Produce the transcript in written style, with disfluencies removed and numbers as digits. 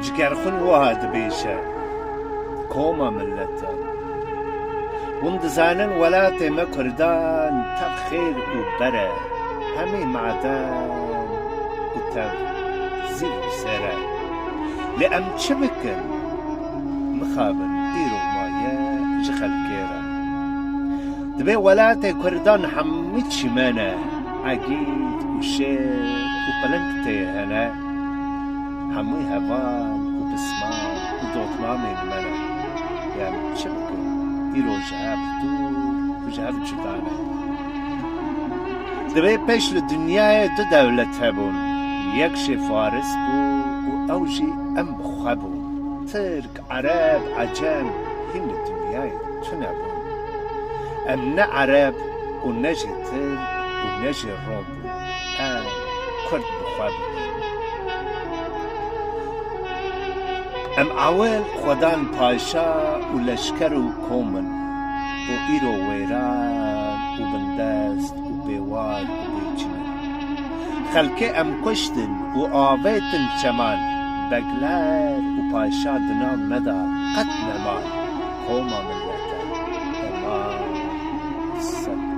جگرخون واد بیشه کوما ملتا وندزانن ولات ما كردان تب خير وبرا همي معدان وتب زير سرا لأم شبكن مخابن ديرو مايا جخل كيرا دبي ولات كردان حميت شمانا عقيد وشير وقلنكتي هنا حمي هفان وبسمان ودوطمان المنا يا شبكن ایرو جهاب دور و جهاب جدانه دبی پیش لدنیای دو دولت هبون یکش فارس بو و اوجی ام بخبون ترک عرب عجم هین لدنیای تو نبون ام نه عرب و نجی ترک و نجی روم بون ام کرد بخبون ام اول خدان پاشا و لشکر و کومن و ایرو ویران و بندست و بیوار و بیچنن خلکه ام کشتن و آویتن چمان بگلر و پاشا دنام مدا قد نمان کوما ملتا امان